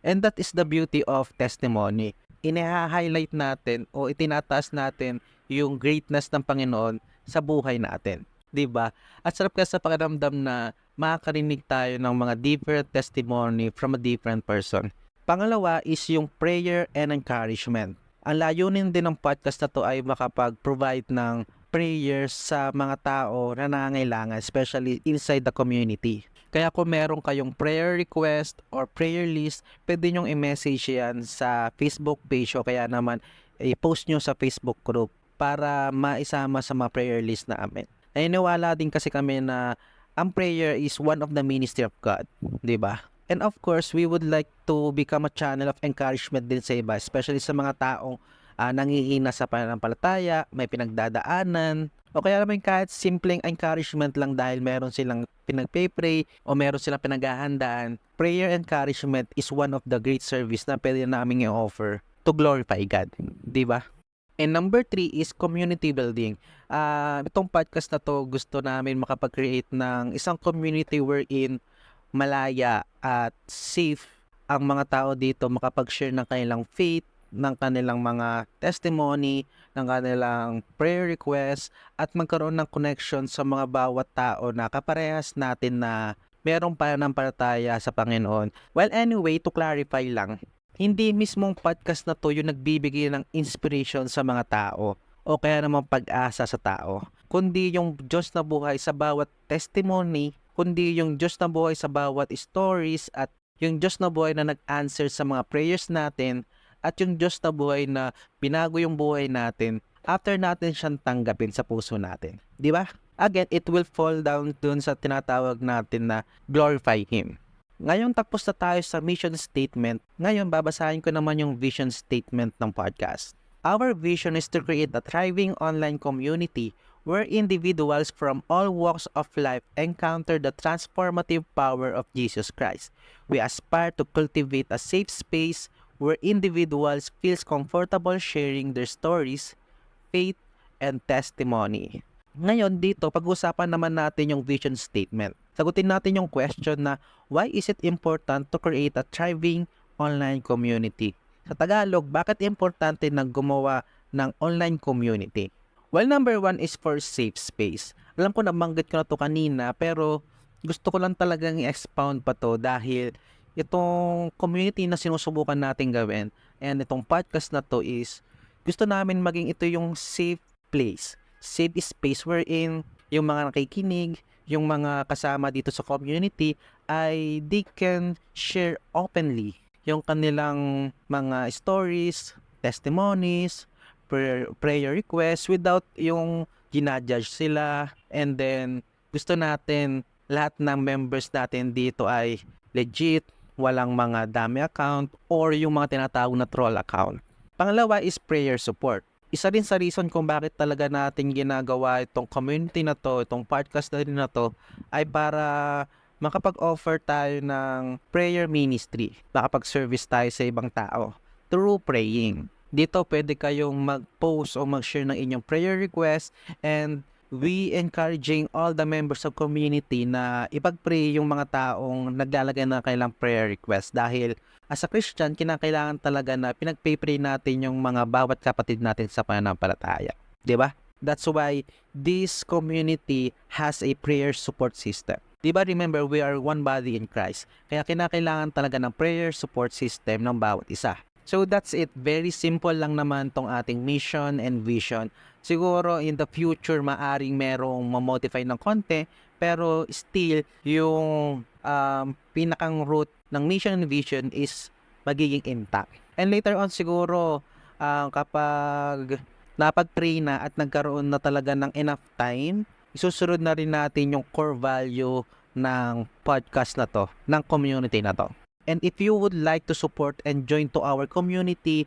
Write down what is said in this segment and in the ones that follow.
And that is the beauty of testimony. Ina-highlight natin o itinataas natin yung greatness ng Panginoon sa buhay natin. 'Di ba? At sarap kasi sa pakiramdam na makakarinig tayo ng mga different testimony from a different person. Pangalawa is yung prayer and encouragement. Ang layunin din ng podcast na to ay makapag-provide ng prayers sa mga tao na nangangailangan, especially inside the community. Kaya kung meron kayong prayer request or prayer list, pwede nyong i-message yan sa Facebook page o kaya naman i-post nyo sa Facebook group para maisama sa mga prayer list namin. Naniniwala din kasi kami na ang prayer is one of the ministry of God, di ba? And of course, we would like to become a channel of encouragement din sa iba, especially sa mga taong nangihina sa pananampalataya, may pinagdadaanan, o kaya naman kahit simpleng encouragement lang dahil meron silang pinagpe-pray o meron silang pinaghahandaan. Prayer encouragement is one of the great service na pwede namin i-offer to glorify God, di ba? And number 3 is community building. Itong podcast na to, gusto namin makapag-create ng isang community wherein malaya at safe ang mga tao dito makapag-share ng kanilang faith, ng kanilang mga testimony, ng kanilang prayer request, at magkaroon ng connection sa mga bawat tao na kaparehas natin na merong pananampalataya sa Panginoon. Well, anyway, to clarify lang, hindi mismong podcast na to yung nagbibigay ng inspiration sa mga tao o kaya namang pag-asa sa tao, kundi yung Diyos na buhay sa bawat testimony, kundi yung Diyos na buhay sa bawat stories at yung Diyos na buhay na nag-answer sa mga prayers natin at yung Diyos na buhay na binago yung buhay natin after natin siyang tanggapin sa puso natin. Di ba? Again, it will fall down dun sa tinatawag natin na glorify Him. Ngayon tapos na tayo sa mission statement. Ngayon babasahin ko naman yung vision statement ng podcast. Our vision is to create a thriving online community where individuals from all walks of life encounter the transformative power of Jesus Christ. We aspire to cultivate a safe space where individuals feel comfortable sharing their stories, faith, and testimony. Ngayon dito, pag-usapan naman natin yung vision statement. Sagutin natin yung question na, why is it important to create a thriving online community? Sa Tagalog, bakit importante na gumawa ng online community? Well, number 1 is for safe space. Alam ko nabanggit ko na to kanina, pero gusto ko lang talagang i-expound pa to dahil itong community na sinusubukan natin gawin and itong podcast na to is gusto namin maging ito yung safe place, safe space wherein yung mga nakikinig, yung mga kasama dito sa community ay they can share openly yung kanilang mga stories, testimonies, prayer requests without yung ginajudge sila. And then gusto natin lahat ng members natin dito ay legit, walang mga dummy account or yung mga tinatawag na troll account. Pangalawa is prayer support. Isa rin sa reason kung bakit talaga natin ginagawa itong community na to, itong podcast na rin na to, ay para makapag-offer tayo ng prayer ministry, makapag-service tayo sa ibang tao through praying. Dito pwede kayong mag-post o mag-share ng inyong prayer request, and we encouraging all the members of community na ipag-pray yung mga taong naglalagay ng kailang prayer request dahil as a Christian, kinakailangan talaga na pinag-pray natin yung mga bawat kapatid natin sa pananampalataya. 'Di ba? That's why this community has a prayer support system. 'Di ba, remember, we are one body in Christ. Kaya kinakailangan talaga ng prayer support system ng bawat isa. So that's it. Very simple lang naman tong ating mission and vision. Siguro in the future maaring merong ma-modify ng konti, pero still yung pinakang root ng mission and vision is magiging intact. And later on siguro kapag napag-pray na at nagkaroon na talaga ng enough time, isusunod na rin natin yung core value ng podcast na to, ng community na to. And if you would like to support and join to our community,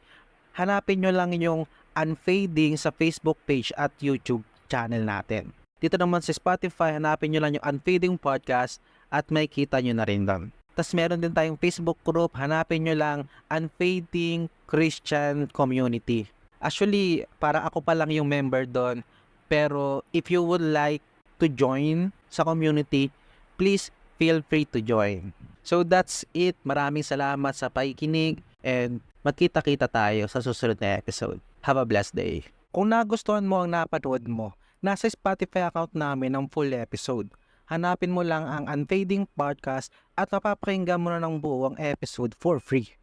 hanapin nyo lang yung Unfading sa Facebook page at YouTube channel natin. Dito naman sa Spotify, hanapin nyo lang yung Unfading Podcast at may kita nyo na rin doon. Tapos meron din tayong Facebook group, hanapin nyo lang Unfading Christian Community. Actually, para ako pa lang yung member doon, pero if you would like to join sa community, please feel free to join. So that's it. Maraming salamat sa pakikinig and magkita-kita tayo sa susunod na episode. Have a blessed day. Kung nagustuhan mo ang napanood mo, nasa Spotify account namin ang full episode. Hanapin mo lang ang Unfading Podcast at mapapakinggan mo na ng buong episode for free.